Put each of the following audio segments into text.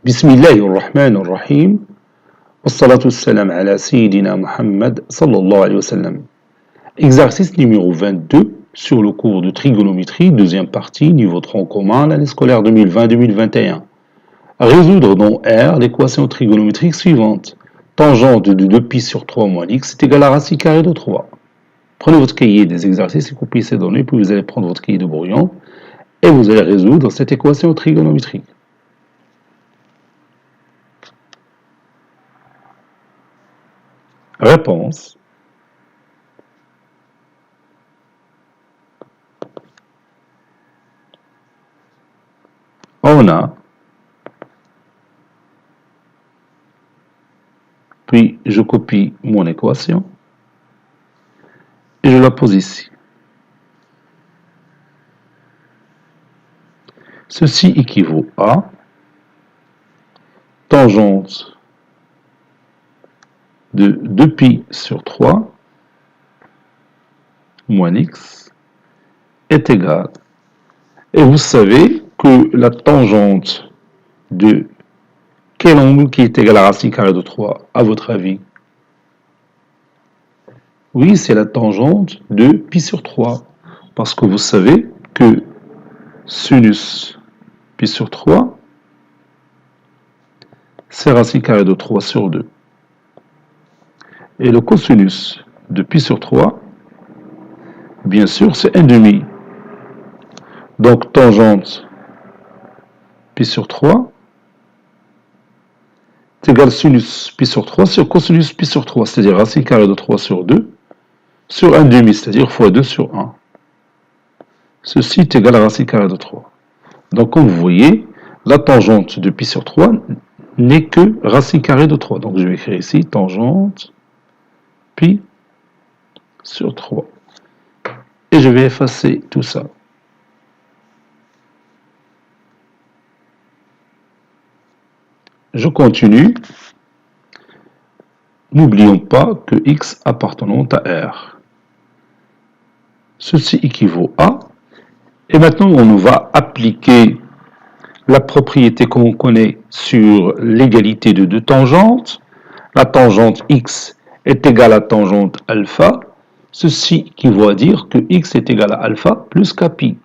بسم الله الرحمن الرحيم والصلاة والسلام على سيدنا Muhammad sallallahu alayhi wa sallam. Exercice numéro 22 sur le cours de trigonométrie, deuxième partie, niveau tronc commun, l'année scolaire 2020-2021. Résoudre dans R l'équation trigonométrique suivante. Tangente de 2pi sur 3 moins x est égal à racine carrée de 3. Prenez votre cahier des exercices et copiez ces données, puis vous allez prendre votre cahier de brouillon et vous allez résoudre cette équation trigonométrique. Réponse. On a, puis je copie mon équation et je la pose ici. Ceci équivaut à tangente de 2pi sur 3 moins x est égal. Et vous savez que la tangente de quel angle qui est égal à racine carrée de 3, à votre avis? Oui, c'est la tangente de pi sur 3. Parce que vous savez que sinus pi sur 3, c'est racine carrée de 3 sur 2. Et le cosinus de pi sur 3, bien sûr, c'est 1/2. Donc, tangente pi sur 3 est égal à sinus pi sur 3 sur cosinus pi sur 3, c'est-à-dire racine carrée de 3 sur 2 sur 1/2, c'est-à-dire fois 2 sur 1. Ceci est égal à racine carrée de 3. Donc, comme vous voyez, la tangente de pi sur 3 n'est que racine carrée de 3. Donc, je vais écrire ici tangente pi sur 3. Et je vais effacer tout ça. Je continue. N'oublions pas que x appartenant à R. Ceci équivaut à. Et maintenant, on va appliquer la propriété qu'on connaît sur l'égalité de deux tangentes. La tangente x est égale à tangente alpha. Ceci équivaut à dire que x est égal à alpha plus kpi.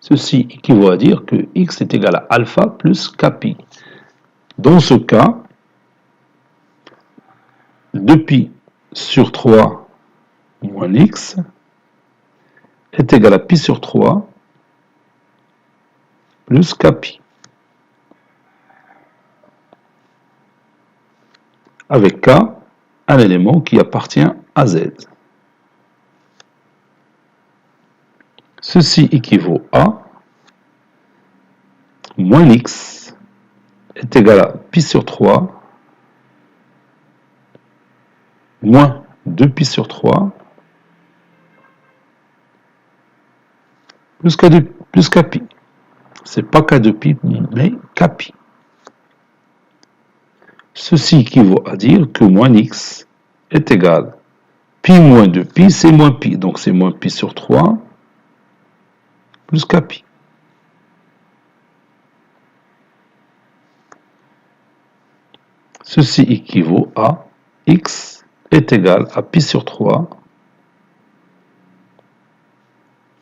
Ceci équivaut à dire que x est égal à alpha plus kpi. Dans ce cas, 2pi sur 3 moins x est égal à pi sur 3 plus kpi. Avec k, un élément qui appartient à z. Ceci équivaut à moins x est égal à pi sur 3 moins 2pi sur 3 plus kpi. C'est pas k de pi, mais kpi. Ceci équivaut à dire que moins x est égal à pi moins 2pi, c'est moins pi. Donc c'est moins pi sur 3 plus kpi. Ceci équivaut à x est égal à pi sur 3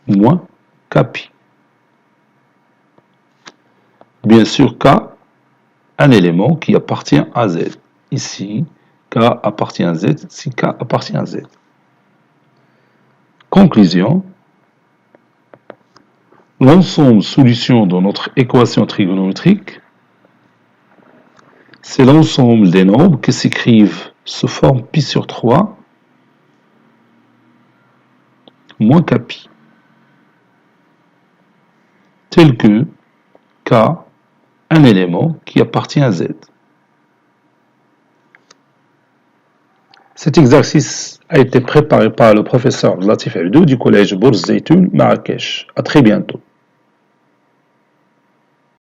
moins kpi. Bien sûr, k, un élément qui appartient à z. Ici, k appartient à z, si k appartient à z. Conclusion. L'ensemble solution de notre équation trigonométrique, c'est l'ensemble des nombres qui s'écrivent sous forme pi sur 3 moins kpi, tel que k, un élément qui appartient à z. Cet exercice a été préparé par le professeur Latif Abdou du collège Bourz Zeytoun, Marrakech. À très bientôt.